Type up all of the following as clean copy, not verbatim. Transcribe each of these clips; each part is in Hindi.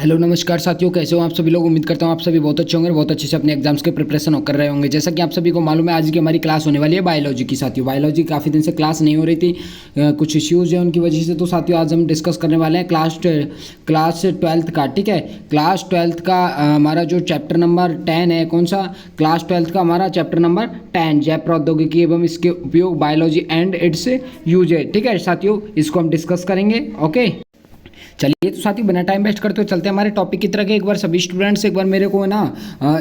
हेलो नमस्कार साथियों, कैसे हो आप सभी लोग। उम्मीद करता हूँ आप सभी बहुत अच्छे होंगे, बहुत अच्छे से अपने एग्जाम्स के प्रिपरेशन कर रहे होंगे। जैसा कि आप सभी को मालूम है, आज की हमारी क्लास होने वाली है बायोलॉजी की। साथियों बायोलॉजी काफ़ी दिन से क्लास नहीं हो रही थी, कुछ इश्यूज़ हैं उनकी वजह से। तो साथियों आज हम डिस्कस करने वाले हैं क्लास 12th का। ठीक है, क्लास 12th का हमारा जो चैप्टर नंबर 10 है, कौन सा, क्लास 12th का हमारा चैप्टर नंबर 10 जैव प्रौद्योगिकी एवं इसके उपयोग, बायोलॉजी एंड इट्स यूज है। ठीक है साथियों, इसको हम डिस्कस करेंगे। ओके चलिए, तो साथियों बिना टाइम वेस्ट करते हुए चलते हैं हमारे टॉपिक की तरह। एक बार सभी स्टूडेंट्स एक बार मेरे को है ना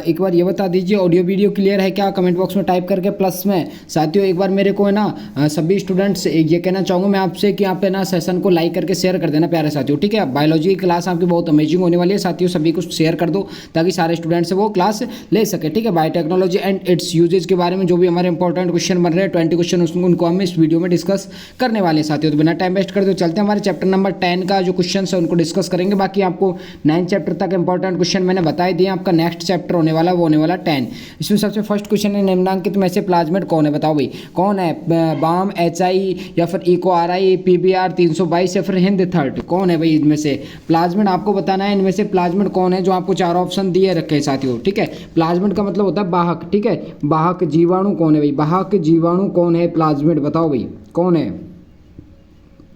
एक बार ये बता दीजिए, ऑडियो वीडियो क्लियर है क्या, कमेंट बॉक्स में टाइप करके प्लस में। साथियों एक बार मेरे को है ना सभी स्टूडेंट्स ये कहना चाहूँगा मैं आपसे कि आप है ना सेशन को लाइक करके शेयर कर देना प्यारे साथियों। ठीक है, बायोलॉजी की क्लास आपकी बहुत अमेजिंग होने वाली है साथियों, सभी को शेयर कर दो ताकि सारे स्टूडेंट्स वो क्लास ले सके। ठीक है, बायोटेक्नोलॉजी एंड इट्स यूजेज के बारे में जो भी हमारे इंपॉर्टेंट क्वेश्चन बन रहे हैं 20 क्वेश्चन, उनको हम इस वीडियो में डिस्कस करने वाले हैं साथियों। तो बिना टाइम वेस्ट करते हुए चलते हैं हमारे चैप्टर नंबर 10 का जो क्वेश्चन है उनको डिस्कस करेंगे। बाकी आपको 9 चैप्टर तक इंपॉर्टेंट क्वेश्चन मैंने बताई दिए। आपका नेक्स्ट चैप्टर होने वाला वो होने वाला 10। इसमें सबसे फर्स्ट क्वेश्चन है, निम्नलिखित में से प्लाज्मिड कौन है, बताओ भाई कौन है। बाम, HI या फिर इको RI, PBR 322 या फिर हिंद थर्ड, कौन है भाई इनमें से प्लाज्मिड। आपको बताना है इनमें से प्लाज्मिड कौन है, जो आपको 4 ऑप्शन दिए रखे हैं साथियों। ठीक है, प्लाज्मिड का मतलब होता है वाहक। ठीक है, वाहक जीवाणु कौन है भाई, वाहक जीवाणु कौन है प्लाज्मिड, बताओ भाई कौन है,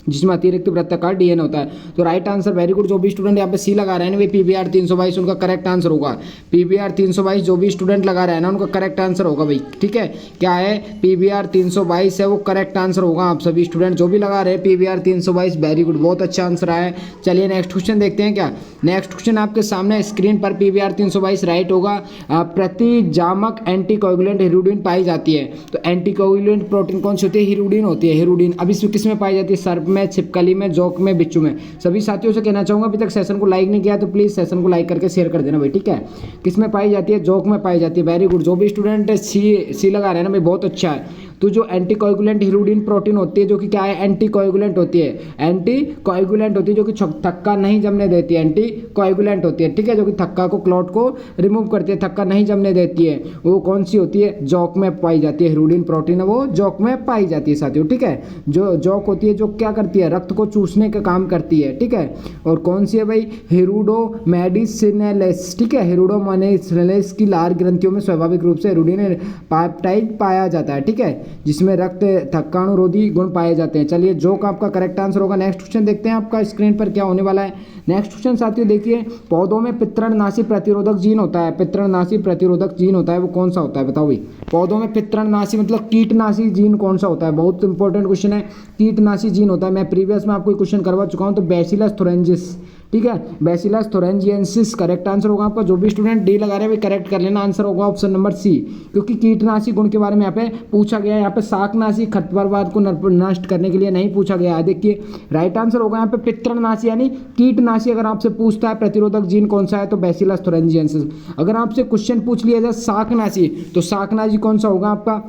जिसमें अतिरिक्त वृत्ताकार DNA होता है। तो राइट आंसर, वेरी गुड। जो भी स्टूडेंट यहाँ पे सी लगा रहे हैं ना भाई, PBR 322 उनका करेक्ट आंसर होगा। PBR 322 जो भी स्टूडेंट लगा रहे हैं ना उनका करेक्ट आंसर होगा भाई। ठीक है, क्या है, PBR 322 है वो करेक्ट आंसर होगा। आप सभी स्टूडेंट जो भी लगा रहे हैं PBR 322, वेरी गुड, बहुत अच्छा आंसर आया है। चलिए नेक्स्ट क्वेश्चन देखते हैं। क्या नेक्स्ट क्वेश्चन आपके सामने स्क्रीन पर, PBR 322 राइट होगा। प्रतिजामक एंटीकोगुलेंट हिरुडिन पाई जाती है। तो एंटीकोगुलेंट प्रोटीन कौन सी होती है, हिरुडिन होती है, हिरुडिन। अब इसमें किस में पाई जाती है, सर्प में, छिपकली में, जोंक में, बिच्छू में। सभी साथियों से कहना चाहूंगा अभी तक सेशन को लाइक नहीं किया तो प्लीज सेशन को लाइक करके शेयर कर देना भाई। ठीक है, किस में पाई जाती है, जोंक में पाई जाती है, वेरी गुड। जो भी स्टूडेंट सी लगा रहे हैं ना भाई, बहुत अच्छा है। तो जो एंटीकोगुलेंट हिरुडिन प्रोटीन होती है, जो कि क्या है, एंटीकोगुलेंट होती है, एंटीकोगुलेंट होती है, जो कि थक्का नहीं जमने देती है, एंटीकोगुलेंट होती है। ठीक है, जो कि थक्का को, क्लॉट को रिमूव करती है, थक्का नहीं जमने देती है, वो कौन सी होती है, जोंक में पाई जाती है। हिरुडिन प्रोटीन है वो जोंक में पाई जाती है साथियों। ठीक है, जो जोंक होती है जो क्या करती है, रक्त को चूसने का काम करती है। ठीक है, और कौन सी है भाई, हिरुडोमेडिसिनेलेस। ठीक है, हिरुडोमेडिसिनेलेस की लार ग्रंथियों में स्वाभाविक रूप से हिरुडिन पेप्टाइड पाया जाता है। ठीक है, जिसमें रक्त थक्काणुरोधी गुण पाए जाते हैं। चलिए जोंक आपका करेक्ट आंसर होगा। नेक्स्ट क्वेश्चन देखते हैं आपका स्क्रीन पर क्या होने वाला है। नेक्स्ट क्वेश्चन साथियों देखिए, पौधों में पितृणनाशी प्रतिरोधक जीन होता है, पितृणनाशी प्रतिरोधक जीन होता है वो कौन सा होता है, बताओ भाई। पौधों में पितृणनाशी मतलब कीटनाशी जीन कौन सा होता है, बहुत इंपॉर्टेंट क्वेश्चन है। कीटनाशी जीन होता है, मैं प्रीवियस में आपको क्वेश्चन करवा चुका हूं। तो बैसिलस थोरेंजिस। ठीक है, बैसिलस थोरेंजिएंसिस करेक्ट आंसर होगा आपका। जो भी स्टूडेंट डी लगा रहे हैं करेक्ट कर लेना, आंसर होगा ऑप्शन नंबर सी, क्योंकि कीटनाशी गुण के बारे में यहाँ पे पूछा गया है। यहाँ पे शाकनाशी खरपतवार को नष्ट करने के लिए नहीं पूछा गया है। देखिए राइट आंसर होगा यहाँ पे पितृणनाशी यानी कीटनाशी। अगर आपसे पूछता है प्रतिरोधक जीन कौन सा है तो बैसिलस थोरेंजिएंसिस। अगर आपसे क्वेश्चन पूछ लिया जाए शाकनाशी, तो शाकनाशी कौन सा होगा आपका।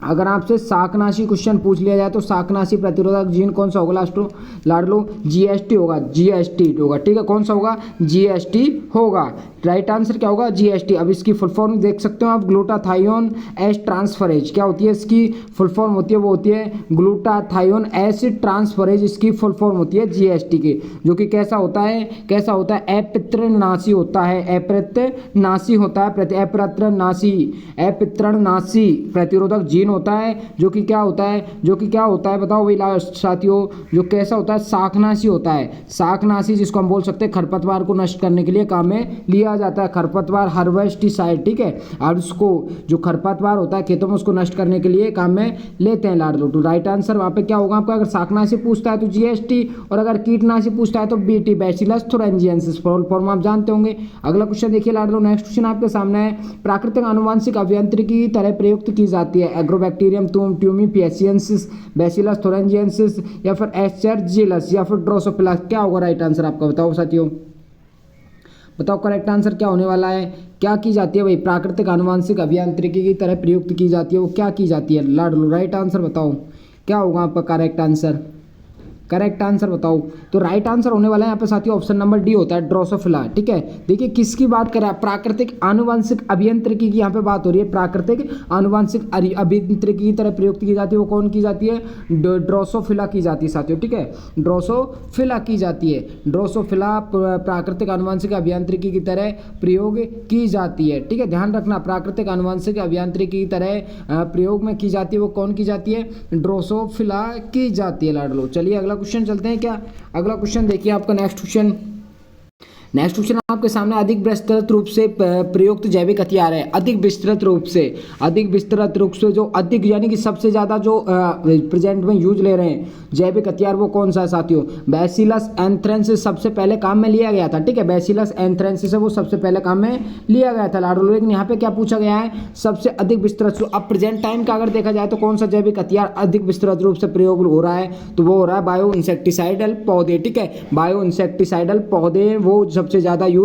अगर आपसे शाकनाशी क्वेश्चन पूछ लिया जाए तो शाकनाशी प्रतिरोधक जीन कौन सा होगा, लाडलो GST होगा, GST होगा। ठीक है, कौन सा होगा, GST होगा। राइट आंसर क्या होगा, GST। अब इसकी फुल फॉर्म देख सकते हो आप, ग्लूटाथायोन एस ट्रांसफरेज। क्या होती है इसकी फुल फॉर्म होती है, वो होती है ग्लूटाथायोन एस ट्रांसफरेज। इसकी फुल फॉर्म होती है GST की, जो कि कैसा होता है, कैसा होता है, अपितृणनाशी होता है, अपितृणनाशी होता है, अपितृणनाशी प्रतिरोधक जीन होता है, जो कि क्या होता है, जो कि क्या होता है बताओ भाई साथियों, जो कैसा होता है, शाकनाशी होता है। शाकनाशी जिसको हम बोल सकते हैं खरपतवार को नष्ट करने के लिए काम में लिया जाता है, खरपतवार हार्वेस्टिसाइड। ठीक है, और उसको जो खरपतवार होता है खेतों में उसको नष्ट करने के लिए काम में लेते हैं लाडलो। तो राइट आंसर वहाँ पे क्या होगा आपका, अगर शाकनाशी पूछता है तो GST, और अगर कीटनाशी पूछता है तो BT, बैसिलस थोरेंजिएंसिस। फॉर्म आप जानते होंगे। अगला क्वेश्चन देखिए लाडलो, नेक्स्ट क्वेश्चन आपके सामने है, प्राकृतिक आनुवांशिक अभियांत्रिकी की तरह प्रयुक्त की जाती है एग्रोबैक्टीरियम ट्यूमिफिएसियंसिस, बैसिलस थोरेंजिएंसिस या फिर एस्चेरजिलस या फिर ड्रोसोफिला। क्या होगा राइट आंसर आपका, बताओ साथियों, बताओ करेक्ट आंसर क्या होने वाला है। क्या की जाती है भाई, प्राकृतिक आनुवांशिक अभियांत्रिकी की तरह प्रयुक्त की जाती है, वो क्या की जाती है लाडलो, राइट आंसर बताओ क्या होगा आपका करेक्ट आंसर। करेक्ट आंसर बताओ। तो राइट आंसर होने वाला है यहाँ पे साथियों ऑप्शन नंबर डी होता है, ड्रोसोफिला। ठीक है, देखिए किसकी बात कर रहा है, प्राकृतिक आनुवंशिक अभियांत्रिकी की यहाँ पे बात हो रही है। प्राकृतिक आनुवंशिक अभियांत्रिकी की तरह प्रयुक्त की जाती है, वो कौन की जाती है, ड्रोसोफिला की जाती है साथियों। ठीक है, ड्रोसोफिला की जाती है। ड्रोसोफिला प्राकृतिक आनुवंशिक अभियांत्रिकी की तरह प्रयोग की जाती है। ठीक है, ध्यान रखना, प्राकृतिक आनुवंशिक अभियांत्रिकी की तरह प्रयोग में की जाती है, वो कौन की जाती है, ड्रोसोफिला की जाती है लाडलो। चलिए अगला क्वेश्चन चलते हैं क्या। अगला क्वेश्चन देखिए आपका नेक्स्ट क्वेश्चन आपके सामने अधिक विस्तृत रूप से प्रयुक्त जैविक हथियार है। अधिक विस्तृत रूप से जो अधिक यानी कि सबसे ज़्यादा जो प्रेजेंट में यूज ले रहे हैं जैविक हथियार, वो कौन सा है साथियों, बैसिलस एंथ्रेंसिस सबसे पहले काम में लिया गया था। ठीक है, बैसिलस एंथ्रेंसिस है वो सबसे पहले काम में लिया गया था लाडो। लेकिन यहाँ पे क्या पूछा गया है, सबसे अधिक विस्तृत। अब प्रेजेंट टाइम का अगर देखा जाए तो कौन सा जैविक हथियार अधिक विस्तृत रूप से प्रयोग हो रहा है, तो वो हो रहा है बायो इंसेक्टिसाइडल पौधे। ठीक है, बायो इंसेक्टिसाइडल पौधे वो सबसे ज़्यादा यूज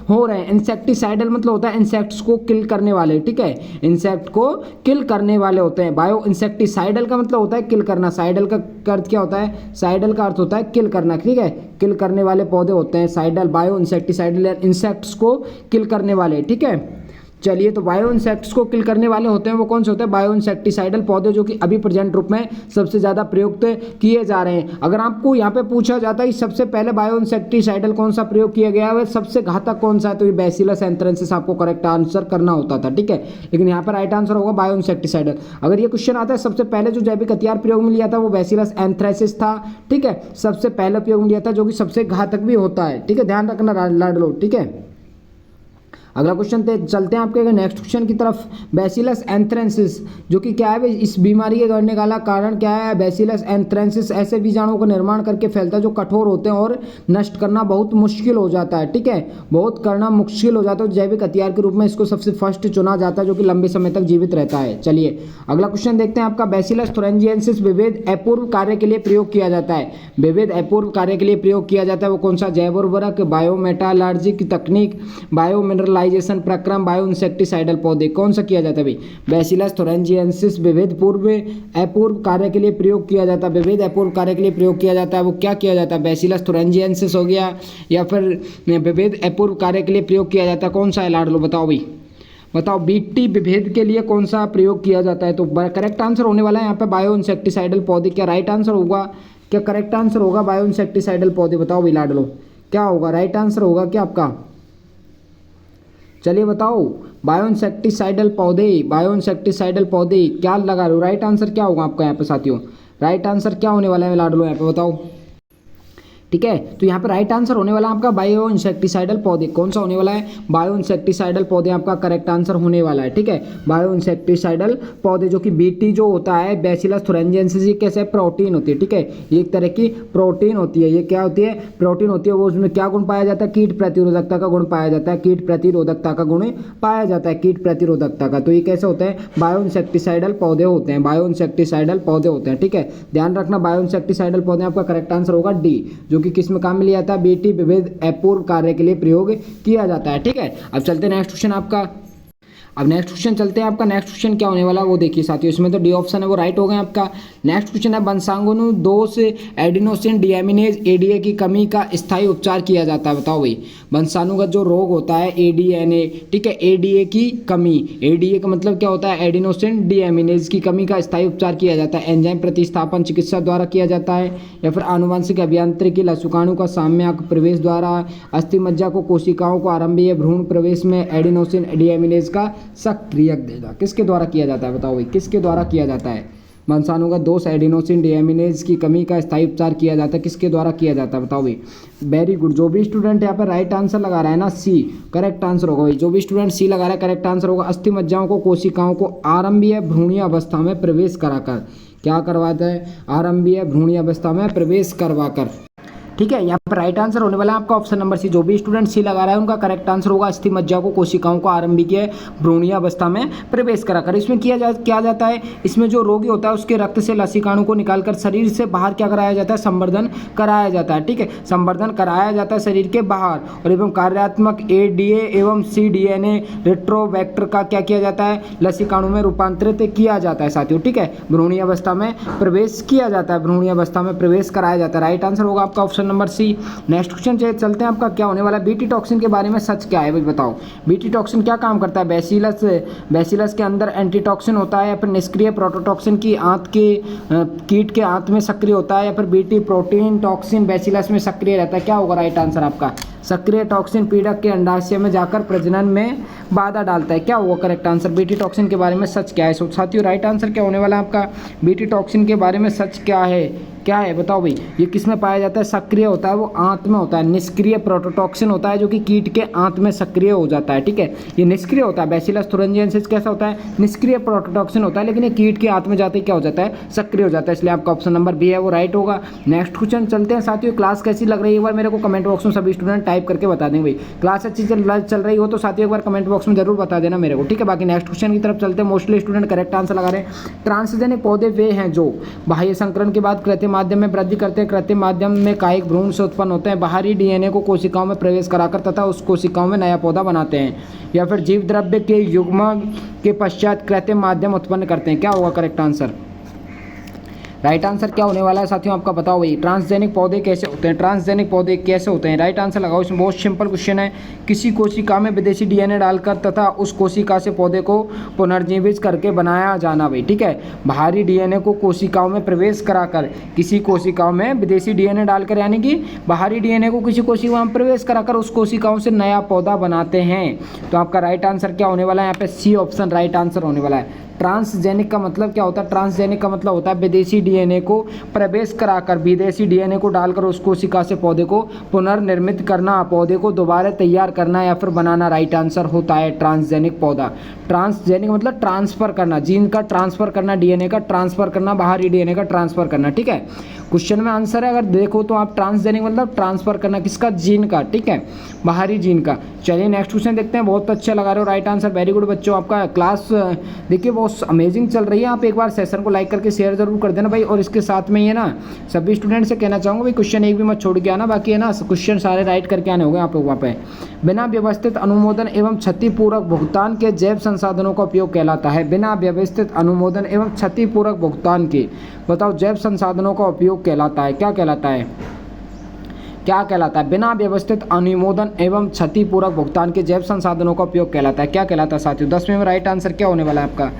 हो रहे हैं। इंसेक्टिसाइडल मतलब होता है इंसेक्ट्स को किल करने वाले। ठीक है, इंसेक्ट को किल करने वाले होते हैं। बायो इंसेक्टिसाइडल का मतलब होता है किल करना। साइडल का अर्थ क्या होता है, साइडल का अर्थ होता है किल करना। ठीक है, किल करने वाले पौधे होते हैं साइडल, बायो इंसेक्टिसाइडल, इंसेक्ट्स को किल करने वाले। ठीक है, चलिए तो बायो इंसेक्ट्स को किल करने वाले होते हैं वो कौन से होते हैं, बायो इंसेक्टिसाइडल पौधे, जो कि अभी प्रेजेंट रूप में सबसे ज़्यादा प्रयुक्त किए जा रहे हैं। अगर आपको यहाँ पे पूछा जाता है सबसे पहले बायो इंसेक्टिसाइडल कौन सा प्रयोग किया गया है, सबसे घातक कौन सा है, तो ये बैसिलस एंथ्रेंसिस आपको करेक्ट आंसर करना होता था। ठीक है, लेकिन यहाँ पर राइट आंसर होगा बायो इंसेक्टिसाइडल। अगर ये क्वेश्चन आता है सबसे पहले जो जैविक हथियार प्रयोग में लिया था वो बैसिलस एंथ्रेंसिस था। ठीक है, सबसे पहले प्रयोग में लिया था, जो कि सबसे घातक भी होता है। ठीक है, ध्यान रखना लाडलो। ठीक है, अगला क्वेश्चन चलते हैं आपके नेक्स्ट क्वेश्चन की तरफ। बैसिलस एंथ्रेंसिस जो कि क्या है, इस बीमारी के बढ़ने का कारण क्या है, बैसिलस एंथ्रेंसिस ऐसे बीजाणुओं का निर्माण करके फैलता है जो कठोर होते हैं और नष्ट करना बहुत मुश्किल हो जाता है। ठीक है, बहुत करना मुश्किल हो जाता है। जैविक हथियार के रूप में इसको सबसे फर्स्ट चुना जाता है, जो कि लंबे समय तक जीवित रहता है। चलिए अगला क्वेश्चन देखते हैं आपका। बैसिलस थोरेंजिएंसिस विविध अपूर्व कार्य के लिए प्रयोग किया जाता है। विविध अपूर्व कार्य के लिए प्रयोग किया जाता है, वो कौन सा, जैव उर्वरक, बायोमेटालर्जी की तकनीक, बायोमिनरल प्रक्रम, बायो इंसेक्टिसाइडल पौधे, कौन सा किया जाता है भाई, बैसिलस थोरेंजिएंसिस विविध अपूर्व कार्य के लिए प्रयोग किया जाता है। विविध अपूर्व कार्य के लिए प्रयोग किया जाता है, वो क्या किया जाता है, बैसिलस थोरेंजिएंसिस हो गया, या फिर विविध अपूर्व कार्य के लिए प्रयोग किया जाता है, कौन सा है लाडलो, बताओ भाई, बताओ। बीटी विभेद के लिए कौन सा प्रयोग किया जाता है, तो करेक्ट आंसर होने वाला है यहाँ पे बायो इंसेक्टिसाइडल पौधे। क्या राइट आंसर होगा, क्या करेक्ट आंसर होगा बायो इंसेक्टिसाइडल पौधे, बताओ भाई लाडलो, क्या होगा, राइट आंसर होगा क्या आपका, चलिए बताओ। बायो इंसेक्टिसाइडल पौधे क्या लगा रहे हो, राइट आंसर क्या होगा आपका यहाँ पे साथियों, राइट आंसर क्या होने वाला है लाडलो यहाँ पे बताओ। ठीक है, तो यहाँ पे राइट आंसर होने वाला है आपका बायो इंसेक्टिसाइडल पौधे। कौन सा होने वाला है, बायो इंसेक्टिसाइडल पौधे आपका करेक्ट आंसर होने वाला है। ठीक है, बायो इंसेक्टिसाइडल पौधे, जो कि बीटी जो होता है बैसिलस थोरेंजिएंसिस, ये कैसे प्रोटीन होती है। ठीक है, ये एक तरह की प्रोटीन होती है। ये क्या होती है, प्रोटीन होती है। वो उसमें क्या गुण पाया जाता है, कीट प्रतिरोधकता का गुण पाया जाता है। कीट प्रतिरोधकता का गुण पाया जाता है, कीट प्रतिरोधकता का। तो ये कैसे होते हैं, बायो इंसेक्टिसाइडल पौधे होते हैं, बायो इंसेक्टिसाइडल पौधे होते हैं। ठीक है, ध्यान रखना, बायो इंसेक्टिसाइडल पौधे आपका करेक्ट आंसर होगा डी, जो कि किस में काम में लिया जाता है, बीटी विविध अपूर्व कार्य के लिए प्रयोग किया जाता है। ठीक है, अब चलते हैं नेक्स्ट क्वेश्चन आपका। अब नेक्स्ट क्वेश्चन चलते हैं आपका। नेक्स्ट क्वेश्चन क्या होने वाला वो देखिए साथियों, इसमें तो डी ऑप्शन है वो राइट हो गए आपका। नेक्स्ट क्वेश्चन है, वंशाणु दोष एडिनोसिन डीएमिनेज एडीए की कमी का स्थायी उपचार किया जाता है, बताओ भाई। वंशाणुगत जो रोग होता है एडीएनए, ठीक है, एडीए की कमी, एडीए का मतलब क्या होता है, एडिनोसिन डीएमिनेज की कमी का स्थायी उपचार किया जाता है। एंजाइम प्रतिस्थापन चिकित्सा द्वारा किया जाता है, या फिर आनुवंशिक अभियांत्रिकी लसुकाणु का साम्यक प्रवेश द्वारा, अस्थि मज्जा को कोशिकाओं को आरंभीय भ्रूण प्रवेश में एडिनोसिन डीएमिनेज का सक्रियक देगा, किसके द्वारा किया जाता है, बताओ भाई, किसके द्वारा किया जाता है। वंशाणुगत दोष एडिनोसिन डीएमिनेज की कमी का स्थायी उपचार किया जाता है, किसके द्वारा किया जाता है, बताओ भाई। वेरी गुड, जो भी स्टूडेंट यहाँ पर राइट आंसर लगा रहा है ना, सी करेक्ट आंसर होगा भाई। जो भी स्टूडेंट सी लगा रहा है करेक्ट आंसर होगा। अस्थि मज्जाओं को कोशिकाओं को आरंभीय भ्रूणीय अवस्था में प्रवेश कराकर, क्या करवाता है, आरंभीय भ्रूणीय अवस्था में प्रवेश करवाकर। ठीक है, यहाँ राइट आंसर होने वाला है आपका ऑप्शन नंबर सी। जो भी स्टूडेंट सी लगा रहा है उनका करेक्ट आंसर होगा अस्थि मज्जा को कोशिकाओं को आरंभिकीय भ्रूणीय अवस्था में प्रवेश कराकर। इसमें क्या जाता है, इसमें जो रोगी होता है उसके रक्त से लसीकाणु को निकालकर शरीर से बाहर क्या कराया जाता है, संवर्धन कराया जाता है। ठीक है, संवर्धन कराया जाता है शरीर के बाहर, और एवं कार्यात्मक एडीए एवं cDNA रेट्रोवैक्टर का क्या किया जाता है, लसीकाणु में रूपांतरित किया जाता है साथियों। ठीक है, भ्रूणीय अवस्था में प्रवेश किया जाता है, भ्रूणीय अवस्था में प्रवेश कराया जाता है। राइट आंसर होगा आपका option number C. Next question चलते हैं, आपका क्या होने वाला है, बीटी टॉक्सिन के बारे में सच क्या है भाई बताओ। बीटी टॉक्सिन क्या काम करता है, बैसिलस के अंदर एंटीटॉक्सिन होता है, या फिर निष्क्रिय प्रोटोटॉक्सिन की आंत के कीट के आंत में सक्रिय होता है, या फिर बीटी प्रोटीन टॉक्सिन बैसिलस में सक्रिय रहता है। क्या होगा राइट आंसर आपका, सक्रिय टॉक्सिन पीड़क के अंडाशय में जाकर प्रजनन में बाधा डालता है। क्या होगा करेक्ट आंसर, बीटी टॉक्सिन के बारे में सच क्या है। साथियों राइट आंसर क्या होने वाला है आपका, बीटी टॉक्सिन के बारे में सच क्या है बताओ भाई। ये किस में पाया जाता है, सक्रिय होता है वो आंत में होता है। निष्क्रिय प्रोटोटॉक्सिन होता है जो कि कीट के आंत में सक्रिय हो जाता है। ठीक है, ये निष्क्रिय होता है। बैसिलस thuringiensis कैसा होता है, निष्क्रिय प्रोटोटॉक्सिन होता है, लेकिन ये कीट के आंत में जाते ही क्या हो जाता है, सक्रिय हो जाता है। इसलिए आपका ऑप्शन नंबर बी है वो राइट होगा। नेक्स्ट क्वेश्चन चलते हैं साथियों। क्लास कैसी लग रही है एक बार मेरे को कमेंट बॉक्स में सभी स्टूडेंट टाइप करके बता देंगे भाई। क्लास अच्छी चल रही हो तो साथियों एक बार कमेंट बॉक्स में जरूर बता देना मेरे को। ठीक है, बाकी नेक्स्ट क्वेश्चन की तरफ चलते हैं। मोस्टली स्टूडेंट करेक्ट आंसर लगा रहे हैं। ट्रांसजेनिक पौधे वे हैं जो बाह्य संकरण के बाद कृत्रिम माध्यम में वृद्धि करते हैं, कृत्रिम माध्यम में कायिक भ्रूण से उत्पन्न होते हैं, बाहरी डीएनए को कोशिकाओं में प्रवेश कराकर तथा उस कोशिकाओं में नया पौधा बनाते हैं, या फिर जीव द्रव्य के युग्म के पश्चात कृत्रिम माध्यम उत्पन्न करते हैं। क्या होगा करेक्ट आंसर, राइट आंसर क्या होने वाला है साथियों आपका बताओ भाई। ट्रांसजेनिक पौधे कैसे होते हैं, ट्रांसजेनिक पौधे कैसे होते हैं, राइट आंसर लगाओ। इसमें बहुत सिंपल क्वेश्चन है, किसी कोशिका में विदेशी डीएनए डालकर तथा उस कोशिका से पौधे को पुनर्जीवित करके बनाया जाना भाई। ठीक है, बाहरी डीएनए को कोशिकाओं में प्रवेश कराकर, किसी कोशिकाओं में विदेशी डीएनए डालकर, यानी कि बाहरी डीएनए को किसी कोशिकाओं में प्रवेश कराकर उस कोशिकाओं से नया पौधा बनाते हैं। तो आपका राइट आंसर क्या होने वाला है, यहाँ पे सी ऑप्शन राइट आंसर होने वाला है। ट्रांसजेनिक का मतलब क्या होता है, ट्रांसजेनिक का मतलब होता है विदेशी डीएनए को प्रवेश कराकर, विदेशी डीएनए को डालकर उस कोशिका से पौधे को पुनर्निर्मित करना, पौधे को दोबारा तैयार करना या फिर बनाना। राइट आंसर होता है ट्रांसजेनिक पौधा। ट्रांसजेनिक मतलब ट्रांसफर करना, जीन का ट्रांसफर करना, डीएनए का ट्रांसफर करना, बाहरी डीएनए का ट्रांसफर करना। ठीक है, क्वेश्चन में आंसर है अगर देखो तो आप, ट्रांसजेनिक मतलब ट्रांसफर करना किसका, जीन का। ठीक है, बाहरी जीन का। चलिए नेक्स्ट क्वेश्चन देखते हैं। बहुत अच्छा लगा रहे हो, राइट आंसर, वेरी गुड बच्चों। आपका क्लास देखिए बहुत अमेजिंग चल रही है। आप एक बार सेशन को लाइक करके शेयर जरूर कर देना भाई। और इसके साथ में ये ना सभी स्टूडेंट से कहना चाहूँगा भाई, क्वेश्चन एक भी मत छोड़ के आना, बाकी है ना क्वेश्चन सारे राइट करके आने होंगे आप लोग वहाँ पे। बिना व्यवस्थित अनुमोदन एवं क्षतिपूर्वक भुगतान के जैव संसाधनों का उपयोग कहलाता है। बिना व्यवस्थित अनुमोदन एवं क्षतिपूर्वक भुगतान के बताओ जैव संसाधनों का उपयोग कहलाता है। क्या कहलाता है, क्या कहलाता है, बिना व्यवस्थित अनुमोदन एवं क्षतिपूर्वक भुगतान के जैव संसाधनों का उपयोग कहलाता है। क्या कहलाता है साथियों। 10वें में राइट आंसर क्या होने वाला है आपका,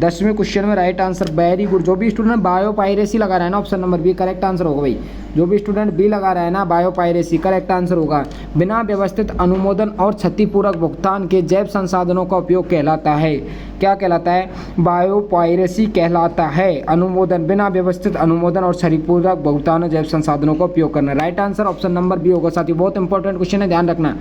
10वें क्वेश्चन में राइट आंसर, वेरी गुड। जो भी स्टूडेंट बायोपायरेसी लगा रहा है ना, option number B correct answer होगा भाई। जो भी स्टूडेंट बी लगा रहा है ना, बायोपायरेसी, करेक्ट आंसर होगा। बिना व्यवस्थित अनुमोदन और क्षतिपूर्वक भुगतान के जैव संसाधनों का उपयोग कहलाता है। क्या कहलाता है, बायोपायरेसी कहलाता है। अनुमोदन, बिना व्यवस्थित अनुमोदन और क्षतिपूर्वक भुगतान जैव संसाधनों का उपयोग करना। Right answer option number B होगा साथियों। बहुत इंपॉर्टेंट क्वेश्चन है, ध्यान रखना।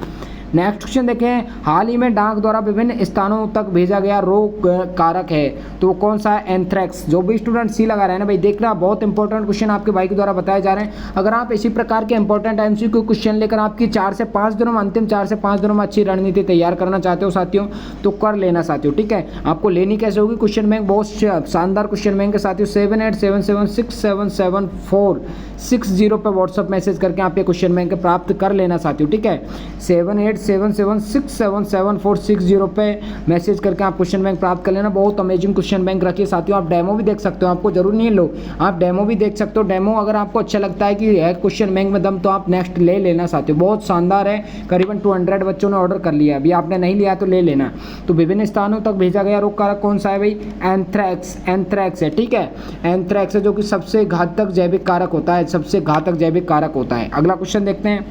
नेक्स्ट क्वेश्चन देखें, हाल ही में डाक द्वारा विभिन्न स्थानों तक भेजा गया रोग कारक है, तो वो कौन सा है, एंथ्रेक्स। जो भी स्टूडेंट सी लगा रहे हैं ना भाई, देखना बहुत इंपॉर्टेंट क्वेश्चन आपके भाई के द्वारा बताए जा रहे हैं। अगर आप इसी प्रकार के इंपॉर्टेंट एमसीक्यू क्वेश्चन लेकर आपकी 4 से 5 दिनों में, अंतिम 4 से 5 दिनों में अच्छी रणनीति तैयार करना चाहते हो साथियों, तो कर लेना साथियों। ठीक है, आपको लेनी कैसे होगी, क्वेश्चन बैंक बहुत शानदार क्वेश्चन बैंक के साथियों। 7877677460 पर व्हाट्सअप मैसेज करके आप ये क्वेश्चन बैंक प्राप्त कर लेना साथियों। ठीक है, 7877677460 पे मैसेज करके आप क्वेश्चन बैंक प्राप्त कर लेना। बहुत अमेजिंग क्वेश्चन बैंक रखिए साथियों। आप डेमो भी देख सकते हो, आपको जरूर नहीं लो, आप डेमो भी देख सकते हो। डेमो अगर आपको अच्छा लगता है कि है क्वेश्चन बैंक में दम, तो आप नेक्स्ट ले लेना साथियों। बहुत शानदार है, करीबन 200 बच्चों ने ऑर्डर कर लिया। अभी आपने नहीं लिया तो ले लेना। तो विभिन्न स्थानों तक भेजा गया रोग कारक कौन सा है भाई, एंथ्रेक्स। एंथ्रेक्स है, ठीक है, एंथ्रेक्स है, जो कि सबसे घातक जैविक कारक होता है, सबसे घातक जैविक कारक होता है। अगला क्वेश्चन देखते हैं,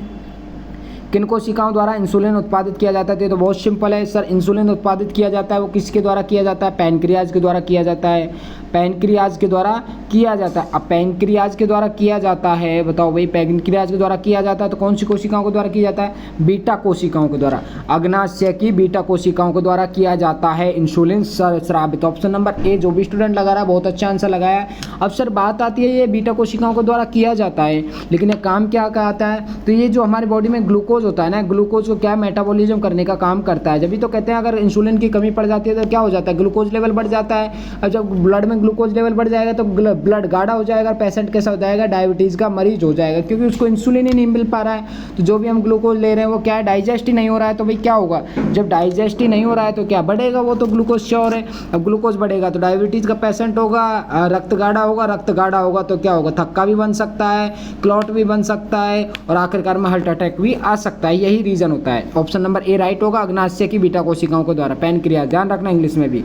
किन कोशिकाओं द्वारा इंसुलिन उत्पादित किया जाता है? तो बहुत सिंपल है सर, इंसुलिन उत्पादित किया जाता है वो किसके द्वारा किया जाता है? पैनक्रियाज के द्वारा किया जाता है, पैनक्रियाज के द्वारा किया जाता है। अब पैनक्रियाज के द्वारा किया जाता है, बताओ भाई, पैनक्रियाज के द्वारा किया जाता है तो कौन सी कोशिकाओं के द्वारा किया जाता है? बीटा कोशिकाओं के द्वारा, अग्नाशय की बीटा कोशिकाओं के द्वारा किया जाता है इंसुलिन स्रावित। ऑप्शन नंबर ए जो भी स्टूडेंट लगा रहा है बहुत अच्छा आंसर लगाया। अब सर बात आती है ये बीटा कोशिकाओं के द्वारा किया जाता है, लेकिन ये काम क्या आता है? तो ये जो हमारी बॉडी में ग्लूकोज होता है ना, ग्लूकोज को क्या मेटाबॉलिज्म करने का काम करता है। जब भी तो कहते हैं अगर इंसुलिन की कमी पड़ जाती है तो क्या हो जाता है? ग्लूकोज लेवल बढ़ जाता है। और जब ब्लड में ग्लूकोज लेवल बढ़ जाएगा तो ब्लड गाढ़ा हो जाएगा, पेशेंट कैसा हो जाएगा? डायबिटीज़ का मरीज हो जाएगा, क्योंकि उसको इंसुलिन ही नहीं मिल पा रहा है। तो जो भी हम ग्लूकोज ले रहे हैं वो क्या है? डाइजेस्ट ही नहीं हो रहा है। तो भाई क्या होगा? जब डाइजेस्ट ही नहीं हो रहा है तो क्या बढ़ेगा? वो तो ग्लूकोज श्योर है। अब ग्लूकोज बढ़ेगा तो डायबिटीज़ का पेशेंट होगा, रक्त गाढ़ा होगा, रक्त गाढ़ा होगा तो क्या होगा? थक्का भी बन सकता है, क्लॉट भी बन सकता है और आखिरकार में हार्ट अटैक भी आ सकता है। यही रीजन होता है। ऑप्शन नंबर ए राइट होगा, अग्नाशय की बीटा कोशिकाओं के द्वारा, पैनक्रियाज, ध्यान रखना इंग्लिश में भी।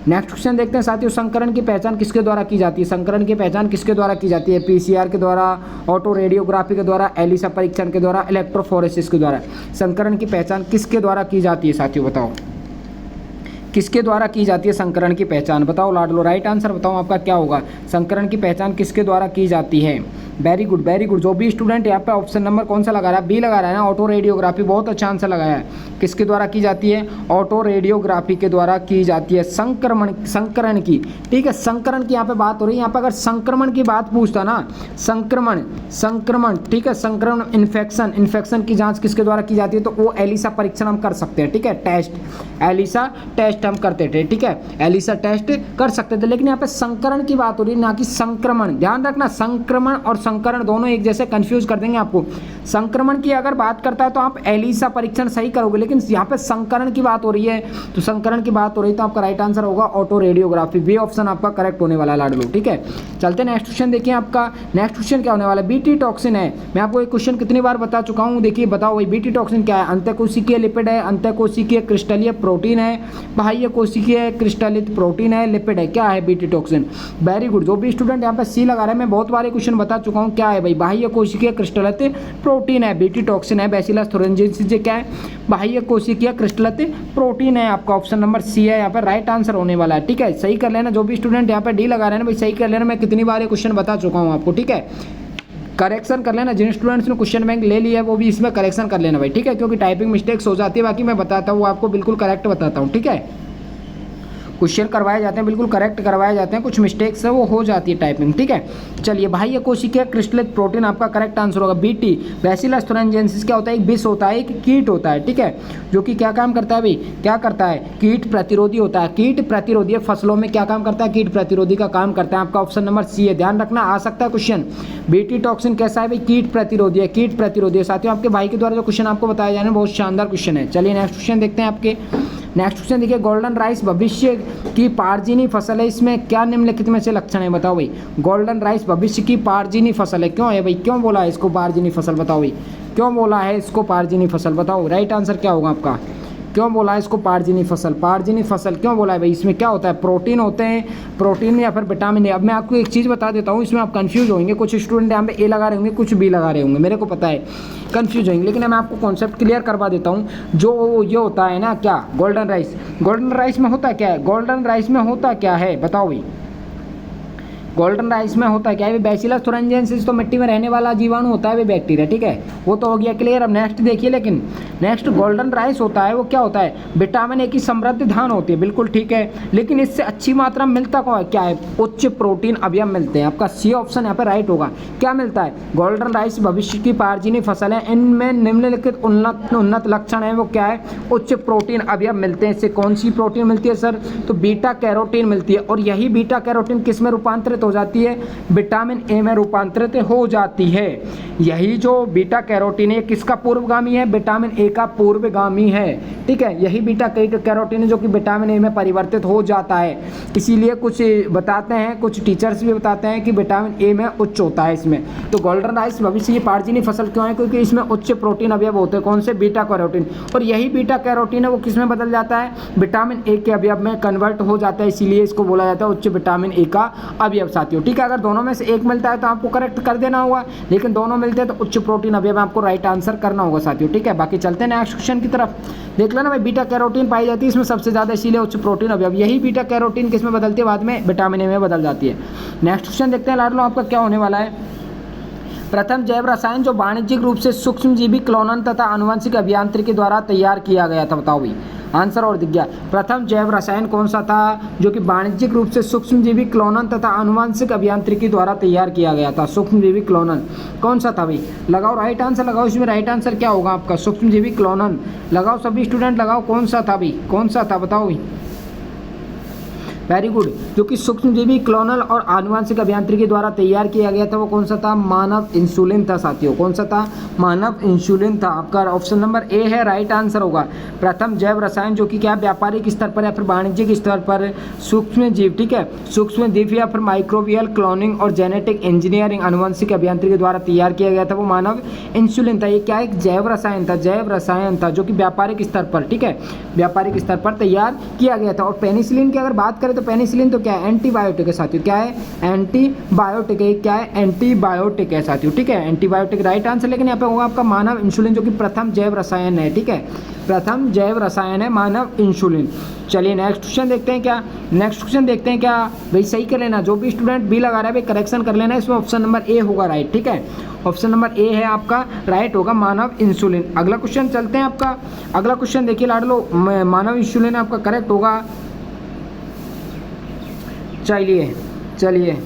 नेक्स्ट क्वेश्चन देखते हैं साथियों, संकरण की पहचान किसके द्वारा की जाती है? संकरण की पहचान किसके द्वारा की जाती है? पीसीआर के द्वारा, ऑटो रेडियोग्राफी के द्वारा, एलिसा परीक्षण के द्वारा, इलेक्ट्रोफोरेसिस के द्वारा। संकरण की पहचान किसके द्वारा की जाती है साथियों? बताओ किसके द्वारा की जाती है संकरण की पहचान? बताओ लाडलो, राइट आंसर बताओ आपका क्या होगा? संकरण की पहचान किसके द्वारा की जाती है? Very good very good. जो भी स्टूडेंट यहाँ पे ऑप्शन नंबर कौन सा लगा रहा है? बी लगा रहा है ना, ऑटो रेडियोग्राफी, बहुत अच्छा आंसर लगाया है। किसके द्वारा की जाती है? ऑटो रेडियोग्राफी के द्वारा की जाती है संकरण की। ठीक है, संकरण की यहाँ पे बात हो रही है। यहाँ पे अगर संक्रमण की बात पूछता ना, संक्रमण, ठीक है, संक्रमण, इन्फेक्शन की जांच किसके द्वारा की जाती है? तो वो एलिसा परीक्षण हम कर सकते हैं। ठीक है, टेस्ट, एलिसा टेस्ट हम करते थे। ठीक है, एलिसा टेस्ट कर सकते थे, लेकिन यहाँ पे संकरण की बात हो रही है, ना कि संक्रमण। ध्यान रखना, संक्रमण और संकरण दोनों एक जैसे कंफ्यूज कर देंगे आपको। संक्रमण की अगर बात करता है तो आप एलिसा परीक्षण सही करोगे, लेकिन यहाँ पे संकरण की बात हो रही है, तो संकरण की बात हो रही है तो आपका राइट आंसर होगा ऑटो रेडियोग्राफी। बी ऑप्शन आपका करेक्ट होने वाला है लाडलो। ठीक है, चलते नेक्स्ट क्वेश्चन देखिए। आपका नेक्स्ट क्वेश्चन क्या होने वाला है? बीटी टॉक्सिन है। मैं आपको एक क्वेश्चन कितनी बार बता चुका हूँ, देखिए बताओ भाई, बीटी टॉक्सिन क्या है? अंतःकोशिकीय लिपिड है, अंतःकोशिकीय क्रिस्टलीय प्रोटीन है, बाह्य कोशिकीय क्रिस्टलित प्रोटीन है, लिपिड है, क्या है बीटी टॉक्सिन? Very good. जो भी स्टूडेंट यहाँ पे सी लगा रहे हैं, मैं बहुत बार क्वेश्चन बता चुका हूँ, क्या है भाई? बाह्य कोशिकीय क्रिस्टलित प्रोटीन है, बीटी टॉक्सिन है। बैसिलस थुरिनजिensis क्या है? बाह्य कोशिकीय क्रिस्टलित प्रोटीन है। आपका ऑप्शन नंबर सी है यहाँ पर राइट आंसर होने वाला है। ठीक है, सही कर लेना। जो भी स्टूडेंट यहाँ पे डी लगा रहे हैं ना भाई, सही कर लेना। मैं कितनी बार ये क्वेश्चन बता चुका हूँ आपको। ठीक है, करेक्शन कर लेना। जिन स्टूडेंट्स ने क्वेश्चन बैंक ले लिया है वो भी इसमें करेक्शन कर लेना भाई। ठीक है, क्योंकि टाइपिंग मिस्टेक्स हो जाती है, बाकी मैं बताता हूँ आपको, बिल्कुल करेक्ट बताता हूँ। ठीक है, क्वेश्चन करवाए जाते हैं, बिल्कुल करेक्ट करवाए जाते हैं, कुछ मिस्टेक्स है वो हो जाती है टाइपिंग। ठीक है, चलिए, बाह्य कोशिकीय क्रिस्टलित प्रोटीन आपका करेक्ट आंसर होगा बीटी। बैसिलस थुरिनजिensis क्या होता है? एक विष होता है, एक कीट होता है। ठीक है, जो कि क्या काम करता है भाई? क्या करता है? कीट प्रतिरोधी होता है। कीट प्रतिरोधी फसलों में क्या काम करता है? कीट प्रतिरोधी का काम करता है। आपका ऑप्शन नंबर सी है, ध्यान रखना, आ सकता है क्वेश्चन। बीटी टॉक्सिन कैसा है भाई? कीट प्रतिरोधी है, कीट प्रतिरोधी है। साथियों, आपके भाई के द्वारा जो क्वेश्चन आपको बताया जा रहा है बहुत शानदार क्वेश्चन है। चलिए नेक्स्ट क्वेश्चन देखते हैं आपके। नेक्स्ट क्वेश्चन देखिए, गोल्डन राइस भविष्य की पार्जिनी फसल है, इसमें क्या निम्नलिखित में से लक्षण है? बताओ भाई। गोल्डन राइस भविष्य की पार्जिनी फसल है, क्यों है भाई? क्यों बोला है इसको पार्जिनी फसल? बताओ भाई, क्यों बोला है इसको पार्जिनी फसल? बताओ, राइट आंसर क्या होगा आपका? क्यों बोला है इसको पार्जिनी फसल? पार्जिनी फसल क्यों बोला है भाई? इसमें क्या होता है? प्रोटीन होते हैं, प्रोटीन या फिर विटामिन ए। अब मैं आपको एक चीज़ बता देता हूँ, इसमें आप कंफ्यूज होंगे। कुछ स्टूडेंट यहाँ पे ए लगा रहे होंगे, कुछ बी लगा रहे होंगे, मेरे को पता है कंफ्यूज होंगे, लेकिन मैं आपको कॉन्सेप्ट क्लियर करवा देता हूँ। जो ये होता है ना, क्या गोल्डन राइस, गोल्डन राइस में होता क्या है? गोल्डन राइस में होता क्या है बताओ भाई? गोल्डन राइस में होता है क्या है? बैसिलस थुरिनजिensis तो मिट्टी में रहने वाला जीवाणु होता है, वे बैक्टीरिया। ठीक है, वो तो हो गया क्लियर। अब नेक्स्ट देखिए, लेकिन नेक्स्ट गोल्डन राइस होता है वो क्या होता है? विटामिन ए की समृद्ध धान होती है, बिल्कुल ठीक है, लेकिन इससे अच्छी मात्रा में मिलता क्या है? उच्च प्रोटीन अवयव मिलते हैं। आपका सी ऑप्शन यहाँ पे राइट होगा। क्या मिलता है? गोल्डन राइस भविष्य की पार्जिनी फसल है, इनमें निम्नलिखित उन्नत लक्षण है, वो क्या है? उच्च प्रोटीन अवयव मिलते हैं। इससे कौन सी प्रोटीन मिलती है सर? तो बीटा कैरोटीन मिलती है, और यही बीटा कैरोटीन किस में रूपांतरित हो जाती है? विटामिन ए में रूपांतरित हो जाती है। यही जो बीटा कैरोटीन है किसका पूर्वगामी है? विटामिन ए का पूर्वगामी है। ठीक है, यही बीटा कैरोटीन है जो कि विटामिन ए में परिवर्तित हो जाता है। इसीलिए कुछ बताते हैं, कुछ टीचर्स भी बताते हैं कि विटामिन ए में उच्च होता है इसमें। तो गोल्डन राइस भविष्य की पार्जिनी फसल क्यों है? क्योंकि इसमें उच्च प्रोटीन अवयव होते हैं। कौन से? Beta carotene. और यही बीटा कैरोटीन है वो किस में बदल जाता है? विटामिन ए के अवयव में कन्वर्ट हो जाता है, इसीलिए इसको बोला जाता है उच्च विटामिन ए का अवयव। साथियों, ठीक है। अगर दोनों में से एक मिलता है तो आपको करेक्ट कर देना होगा, लेकिन दोनों मिलते हैं तो उच्च प्रोटीन अवयव आपको राइट आंसर करना होगा साथियों, ठीक है। बाकी चलते हैं नेक्स्ट क्वेश्चन की तरफ। देख लेना भाई, बीटा कैरोटीन पाई जाती है इसमें सबसे ज़्यादा, इसीलिए उच्च प्रोटीन अवयव। यही बीटा कैरोटीन किस में बदलती है, बाद में विटामिन ए में बदल जाती है। नेक्स्ट क्वेश्चन देखते हैं लाडलो, आपका क्या होने वाला है। प्रथम जैव रसायन जो वाणिज्यिक रूप से सूक्ष्मजीवी क्लोनन तथा आनुवंशिक अभियांत्रिकी द्वारा तैयार किया गया था, बताओ भाई आंसर और दिख गया। प्रथम जैव रसायन कौन सा था जो कि वाणिज्यिक रूप से सूक्ष्मजीवी क्लोनन तथा आनुवंशिक अभियांत्रिकी द्वारा तैयार किया गया था। सूक्ष्मजीवी क्लोनन कौन सा था भाई, लगाओ राइट आंसर, लगाओ इसमें राइट आंसर क्या होगा आपका, सूक्ष्मजीवी क्लोनन लगाओ, सभी स्टूडेंट लगाओ, कौन सा था भाई, कौन सा था बताओ भाई। वेरी गुड, जो कि सूक्ष्मजीवी क्लोनल और आनुवंशिक अभियांत्रिकी द्वारा तैयार किया गया था वो कौन सा था, मानव इंसुलिन था साथियों। कौन सा था, मानव इंसुलिन था। आपका ऑप्शन नंबर ए है राइट आंसर होगा। प्रथम जैव रसायन जो कि क्या व्यापारिक स्तर पर या फिर वाणिज्यिक स्तर पर सूक्ष्मजीव, ठीक है, सूक्ष्मजीव या फिर माइक्रोबियल क्लोनिंग और जेनेटिक इंजीनियरिंग आनुवंशिक अभियांत्रिकी द्वारा तैयार किया गया था वो मानव इंसुलिन था। ये क्या एक जैव रसायन था, जैव रसायन था जो कि व्यापारिक स्तर पर, ठीक है, व्यापारिक स्तर पर तैयार किया गया था। और पेनिसिलिन की अगर बात करें तो पेनिसिलिन तो क्या है, एंटीबायोटिक है साथियों, क्या है, एंटीबायोटिक है, क्या है, एंटीबायोटिक है साथियों, ठीक है, एंटीबायोटिक राइट आंसर। लेकिन यहाँ पे होगा आपका मानव इंसुलिन जो कि प्रथम जैव रसायन है, ठीक है, प्रथम जैव रसायन है मानव इंसुलिन। चलिए नेक्स्ट क्वेश्चन देखते हैं क्या, नेक्स्ट क्वेश्चन देखते हैं क्या भाई, सही कर लेना, जो भी स्टूडेंट बी लगा रहा है भाई करेक्शन कर लेना, इसमें ऑप्शन नंबर ए होगा राइट, ठीक है, ऑप्शन नंबर ए है आपका राइट होगा मानव इंसुलिन। अगला क्वेश्चन चलते हैं आपका, अगला क्वेश्चन देखिए लाडलो, मानव इंसुलिन आपका करेक्ट होगा। चलिए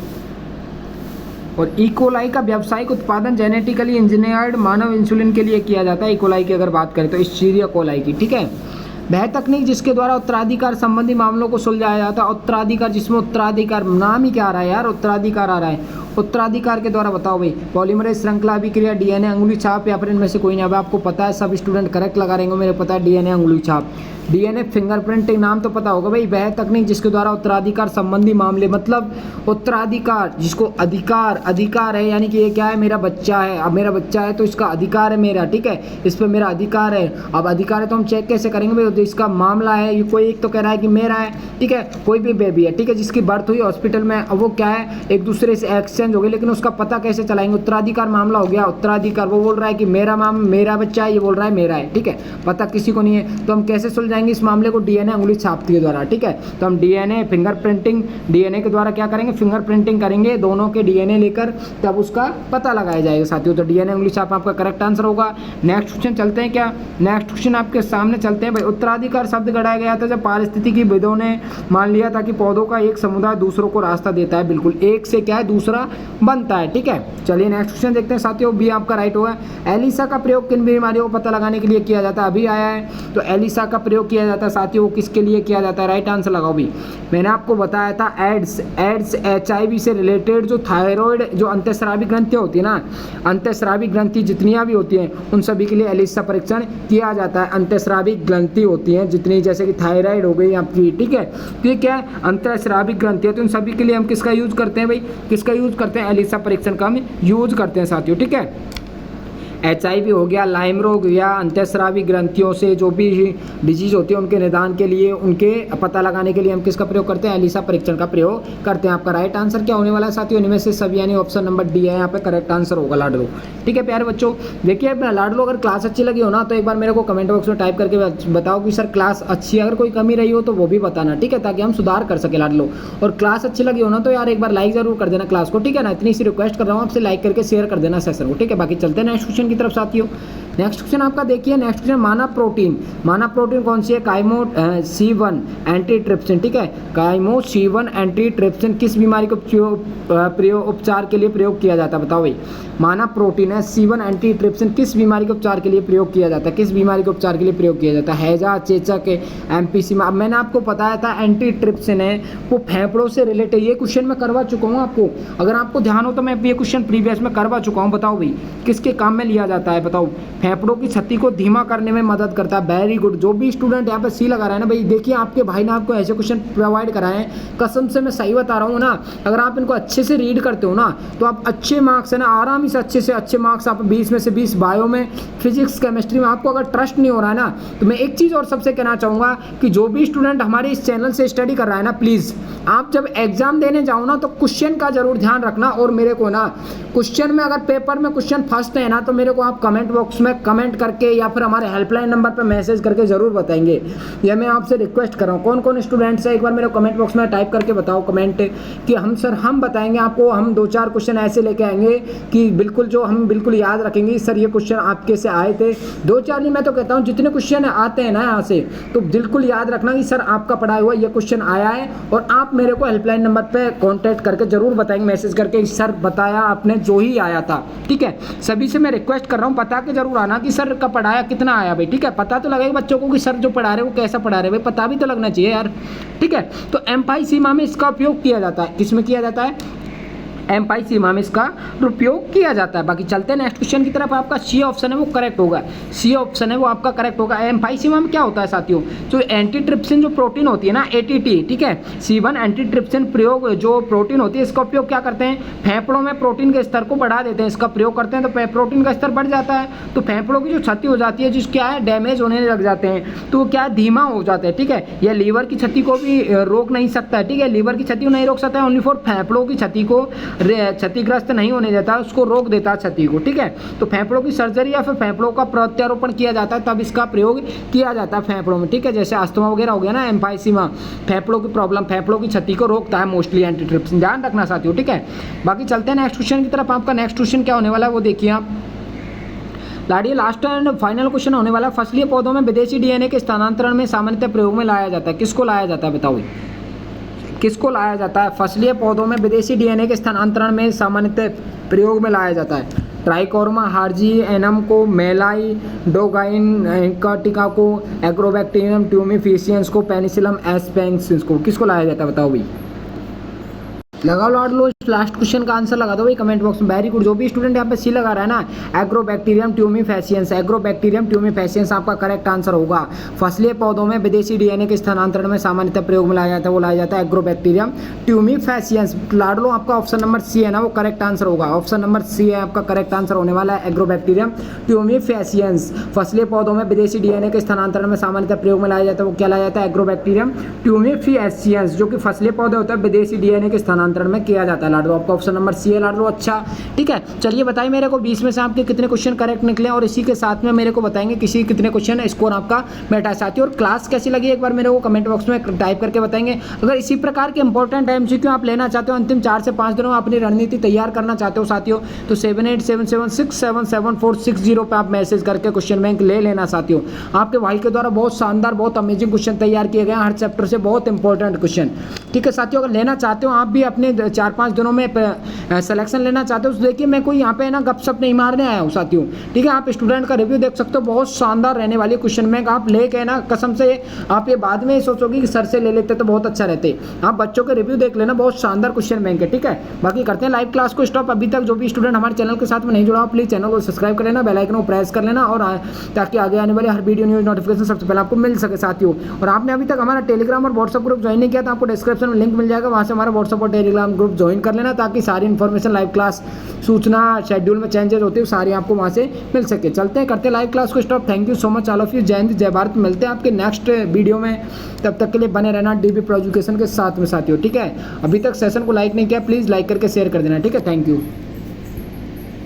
और इकोलाई का व्यावसायिक उत्पादन जेनेटिकली इंजीनियर्ड मानव इंसुलिन के लिए किया जाता है। इकोलाई की अगर बात करें तो इस्चीरिया कोलाई की, ठीक है, वह तकनीक जिसके द्वारा उत्तराधिकार संबंधी मामलों को सुलझाया जाता है। उत्तराधिकार, जिसमें उत्तराधिकार नाम ही क्या आ रहा है यार, उत्तराधिकार आ रहा है, उत्तराधिकार के द्वारा बताओ भाई, पॉलीमरेज श्रृंखला अभिक्रिया, डीएनए अंगुली छाप या फिर इनमें से कोई नहीं। अब आपको पता है, सब स्टूडेंट करेक्ट लगा रहेंगे, मेरे पता है डीएनए अंगुली छाप, डीएनए फिंगरप्रिंटिंग नाम तो पता होगा भाई। वह तकनीक जिसके द्वारा उत्तराधिकार संबंधी मामले, मतलब उत्तराधिकार जिसको अधिकार है, यानी कि ये क्या है, मेरा बच्चा है, अब मेरा बच्चा है तो इसका अधिकार है मेरा, ठीक है, इस पर मेरा अधिकार है। अब अधिकार है तो हम चेक कैसे करेंगे भाई, तो इसका मामला है, कोई एक तो कह रहा है कि मेरा है, ठीक है, कोई भी बेबी है, ठीक है, जिसकी बर्थ हुई हॉस्पिटल में, अब वो क्या है, एक दूसरे से एक्सचेंज हो गए, लेकिन उसका पता कैसे चलाएंगे, उत्तराधिकार मामला हो गया। उत्तराधिकार वो बोल रहा है कि मेरा बच्चा है, ये बोल रहा है मेरा है, ठीक है, पता किसी को नहीं है, तो हम कैसे सुलझाएंगे इस मामले को, डीएनए अंगुली छाप के द्वारा, ठीक है। तो हम डीएनए फिंगरप्रिंटिंग, डीएनए के द्वारा क्या करेंगे, फिंगरप्रिंटिंग करेंगे, दोनों के डीएनए लेकर तब उसका पता लगाया जाएगा साथियों। तो डीएनए अंगुली छाप आपका करेक्ट आंसर होगा। नेक्स्ट क्वेश्चन चलते हैं क्या, नेक्स्ट क्वेश्चन आपके सामने चलते हैं भाई। उत्तराधिकार शब्द गढ़ाया गया था जब पारिस्थितिकीविदों ने मान लिया था कि पौधों का एक समुदाय दूसरों को रास्ता देता है, बिल्कुल एक से क्या है दूसरा बनता है, ठीक है। चलिए नेक्स्ट क्वेश्चन देखते हैं साथियों, बी आपका राइट होगा। एलिसा का प्रयोग किन बीमारियों को पता लगाने के लिए किया जाता है, अभी आया है, तो एलिसा का प्रयोग किया जाता है साथियों, किसके लिए किया जाता है, राइट आंसर लगाओ भी। मैंने आपको बताया था एड्स एचआईवी से रिलेटेड जो थायराइड, जो अंतःस्रावी ग्रंथि होती है ना, अंतःस्रावी ग्रंथि जितनी भी होती हैं उन सभी के लिए एलिसा परीक्षण किया जाता है। अंतःस्रावी ग्रंथि होती हैं जितनी, जैसे कि थायराइड हो गई आपकी, ठीक है, तो ये क्या है, अंतःस्रावी ग्रंथि है, तो इन सभी के लिए हम किसका यूज करते हैं भाई, किसका यूज करते हैं, एलिसा परीक्षण का हम यूज करते हैं साथियों, ठीक है। एचआईवी हो गया, लाइम रोग या अंतःस्रावी ग्रंथियों से जो भी डिजीज होती है उनके निदान के लिए, उनके पता लगाने के लिए हम किसका प्रयोग करते हैं, एलिसा परीक्षण का प्रयोग करते हैं। आपका राइट आंसर क्या होने वाला है साथियों, इनमें से सभी, यानी ऑप्शन नंबर डी है यहाँ पे करेक्ट आंसर होगा लाडलो, ठीक है प्यारे बच्चों। देखिए लाडलो, अगर क्लास अच्छी लगी हो ना तो एक बार मेरे को कमेंट बॉक्स में टाइप करके बताओ कि सर क्लास अच्छी है, अगर कोई कमी रही हो तो वो भी बताना, ठीक है, ताकि हम सुधार कर सके लाडलो। और क्लास अच्छी लगी हो ना तो यार एक बार लाइक जरूर कर देना क्लास को, ठीक है ना, इतनी सी रिक्वेस्ट कर रहा हूँ आपसे, लाइक करके शेयर कर देना सेशन को, ठीक है। बाकी चलते हैं नेक्स्ट क्वेश्चन की तरफ साथियों। नेक्स्ट क्वेश्चन आपका देखिए, नेक्स्ट क्वेश्चन मानव प्रोटीन कौन सी है, काइमो C1 एंटीट्रिप्सिन, ठीक है, काइमो C1 एंटीट्रिप्सिन किस बीमारी को उपचार के लिए प्रयोग किया जाता है, बताओ भाई। मानव प्रोटीन है, C1 एंटीट्रिप्सिन किस बीमारी के उपचार के लिए प्रयोग किया जाता है, किस बीमारी के उपचार के लिए प्रयोग किया जाता है, हैजा, चेचक, एम्फीसीमा। अब मैंने आपको बताया था एंटीट्रिप्सिन है वो फेफड़ों से रिलेटेड, ये क्वेश्चन मैं करवा चुका हूँ आपको, अगर आपको ध्यान हो तो मैं ये क्वेश्चन प्रीवियस में करवा चुका हूँ, बताओ भाई किसके काम में लिया जाता है, बताओ, फेफड़ों की क्षति को धीमा करने में मदद करता है। Very good. जो भी स्टूडेंट यहाँ पे सी लगा रहा है ना भाई, देखिए आपके भाई ने आपको ऐसे क्वेश्चन प्रोवाइड कराए हैं, कसम से मैं सही बता रहा हूँ ना, अगर आप इनको अच्छे से रीड करते हो ना तो आप अच्छे मार्क्स है ना आराम से अच्छे मार्क्स आप 20 में से 20, बायो में, फिजिक्स, केमिस्ट्री में। आपको अगर ट्रस्ट नहीं हो रहा है ना तो मैं एक चीज़ और सबसे कहना चाहूँगा कि जो भी स्टूडेंट हमारे इस चैनल से स्टडी कर रहा है ना, प्लीज़ आप जब एग्जाम देने जाओ ना तो क्वेश्चन का जरूर ध्यान रखना। और मेरे को ना क्वेश्चन में अगर पेपर में क्वेश्चन फर्स्ट है ना तो मेरे को आप कमेंट बॉक्स में कमेंट करके या फिर हमारे हेल्पलाइन नंबर पर मैसेज करके जरूर बताएंगे। यह मैं आपसे रिक्वेस्ट कर रहा हूँ। कौन कौन स्टूडेंट्स है एक बार मेरे कमेंट बॉक्स में टाइप करके बताओ कमेंट कि हम सर हम बताएंगे आपको, हम 2-4 क्वेश्चन ऐसे लेके आएंगे कि बिल्कुल जो हम बिल्कुल याद रखेंगे सर ये क्वेश्चन आपके से आए थे। 2-4 नहीं, मैं तो कहता हूँ जितने क्वेश्चन आते हैं ना यहाँ से तो बिल्कुल याद रखना कि सर आपका पढ़ाया हुआ ये क्वेश्चन आया है, और आप मेरे को हेल्पलाइन नंबर पे कांटेक्ट करके जरूर बताएंगे मैसेज करके सर बताया आपने जो ही आया था। ठीक है, सभी से मैं रिक्वेस्ट कर रहा हूँ बता के जरूर आना कि सर का पढ़ाया कितना आया भाई। ठीक है, पता तो लगेगा बच्चों को कि सर जो पढ़ा रहे हैं वो कैसा पढ़ा रहे हैं भाई, पता भी तो लगना चाहिए यार। ठीक है, तो एम्फाइसीमा में इसका उपयोग किया जाता है। किसमें किया जाता है? एम्फाइसीमा में इसका उपयोग किया जाता है। बाकी चलते हैं नेक्स्ट क्वेश्चन की तरफ। आपका सी ऑप्शन है वो करेक्ट होगा, सी ऑप्शन है वो आपका करेक्ट होगा। एम्फाइसीमा में क्या होता है साथियों, जो एंटीट्रिप्सिन जो प्रोटीन होती है ना एटीटी, ठीक है, C1 एंटीट्रिप्सिन प्रयोग जो प्रोटीन होती है इसका उपयोग क्या करते हैं, फेफड़ों में प्रोटीन के स्तर को बढ़ा देते हैं। इसका प्रयोग करते हैं तो प्रोटीन का स्तर बढ़ जाता है, तो फेफड़ों की जो क्षति हो जाती है जिस क्या है डैमेज होने लग जाते हैं तो क्या है धीमा हो जाता है। ठीक है, यह लीवर की क्षति को भी रोक नहीं सकता है। ठीक है, लीवर की क्षति को नहीं रोक सकता है, ओनली फॉर फेफड़ों की क्षति को क्षतिग्रस्त नहीं होने देता, उसको रोक देता है क्षति को। ठीक है, तो फेफड़ों की सर्जरी या फिर फेफड़ों का प्रत्यारोपण किया जाता है तब इसका प्रयोग किया जाता है फेफड़ों में। ठीक है, जैसे अस्थमा वगैरह हो गया ना, एम्फाइसीमा फेफड़ों की प्रॉब्लम, फेफड़ों की क्षति को रोकता है मोस्टली एंटीट्रिप्सिन, ध्यान रखना साथियों। ठीक है, बाकी चलते हैं नेक्स्ट क्वेश्चन की तरफ। आपका नेक्स्ट क्वेश्चन क्या होने वाला है वो देखिए आप। लाडिए लास्ट एंड फाइनल क्वेश्चन होने वाला है। फसलीय पौधों में विदेशी डीएनए के स्थानांतरण में सामान्यतः प्रयोग में लाया जाता है। किसको लाया जाता है बताओ, किसको लाया जाता है? फसलीय पौधों में विदेशी डीएनए के स्थानांतरण में सामान्यतः प्रयोग में लाया जाता है। ट्राइकोर्मा हार्जी एनम को, मेलाई डोगाइन इंकाटिका को, एग्रोबैक्टीरियम ट्यूमिफिशियंस को, पेनिसिलम एस्पेंसिस को, किसको लाया जाता है बताओ भाई। लगा लो लास्ट क्वेश्चन का आंसर लगा दो भाई कमेंट बॉक्स में। Very good. जो भी स्टूडेंट यहाँ पे सी लगा रहा है ना, एग्रोबैक्टीरियम ट्यूमिफेसियंस, एग्रोबैक्टीरियम ट्यूमिफेसियंस आपका करेक्ट आंसर होगा। फसलीय पौधों में विदेशी डीएनए के स्थानांतरण में सामान्यतः प्रयोग में लाया जाता है, वो लाया जाता है एग्रोबैक्टीरियम ट्यूमिफेसियंस। लाडलो आपका ऑप्शन नंबर सी है ना वो करेक्ट आंसर होगा। ऑप्शन नंबर सी है आपका करेक्ट आंसर होने वाला है, एग्रोबैक्टीरियम ट्यूमिफेसियंस। फसलीय पौधों में विदेशी डीएनए के स्थानांतरण में सामान्यतः प्रयोग में लाया जाता है, वो क्या लाया जाता है, एग्रोबैक्टीरियम ट्यूमिफेसियंस, जो कि फसलीय पौधे होता है विदेशी डीएनए के स्थानांतरण में किया जाता है। लाडलो आपका ऑप्शन नंबर सी है लाडलो। अच्छा ठीक है, चलिए बताइए मेरे को 20 में से आपके कितने क्वेश्चन करेक्ट निकले और इसी के साथ में मेरे को बताएंगे किसी कितने क्वेश्चन स्कोर आपका बैठा है साथियों। और क्लास कैसी लगी एक बार मेरे को कमेंट बॉक्स में टाइप करके बताएंगे। अगर इसी प्रकार के इंपॉर्टेंट एमसीक्यू आप लेना चाहते हो, अंतिम 4 से 5 दिनों में अपनी रणनीति तैयार करना चाहते हो साथियों, तो 7877677460 पे आप मैसेज करके क्वेश्चन बैंक ले लेना साथियों। आपके भाई के द्वारा बहुत शानदार बहुत अमेजिंग क्वेश्चन तैयार किए गए हैं हर चैप्टर से, बहुत इंपॉर्टेंट क्वेश्चन। ठीक है साथियों, अगर लेना चाहते हो आप भी अपने 4-5 दिनों में सिलेक्शन लेना चाहते हो तो देखिए मैं कोई यहाँ पे ना गपशप नहीं मारने आया हूँ साथियों। ठीक है, आप स्टूडेंट का रिव्यू देख सकते हो, बहुत शानदार रहने वाली क्वेश्चन बैंक आप लेके ना कसम से आप ये बाद में सोचोगे कि सर से ले लेते तो बहुत अच्छा रहते। आप बच्चों के रिव्यू देख लेना, बहुत शानदार क्वेश्चन बैंक है। ठीक है, बाकी करते हैं लाइव क्लास को स्टॉप। अभी तक जो भी स्टूडेंट हमारे चैनल के साथ में नहीं जुड़ा हो प्लीज चैनल को सब्सक्राइब कर लेना, बेल आइकन को प्रेस कर लेना और ताकि आगे आने वाले हर वीडियो न्यूज नोटिफिकेशन सबसे पहले आपको मिल सके साथियों। और आपने अभी तक हमारा टेलीग्राम और व्हाट्सएप ग्रुप ज्वाइन नहीं किया तो आपको डिस्क्रिप्शन में लिंक मिल जाएगा, वहाँ से हमारा व्हाट्सएप और टेलीग्राम ग्रुप ज्वाइन कर लेना ताकि सारी इन्फॉर्मेशन लाइव क्लास सूचना शेड्यूल में चेंजेस होती है सारी आपको वहाँ से मिल सके। चलते हैं करते हैं लाइव क्लास को stop. Thank you so much all of you. जय हिंद जय भारत। मिलते हैं आपके नेक्स्ट वीडियो में, तब तक के लिए बने रहना डीबी प्रो एजुकेशन के साथ में साथियों। ठीक है, अभी तक सेशन को लाइक नहीं किया प्लीज़ लाइक करके शेयर कर देना। ठीक है, थैंक यू।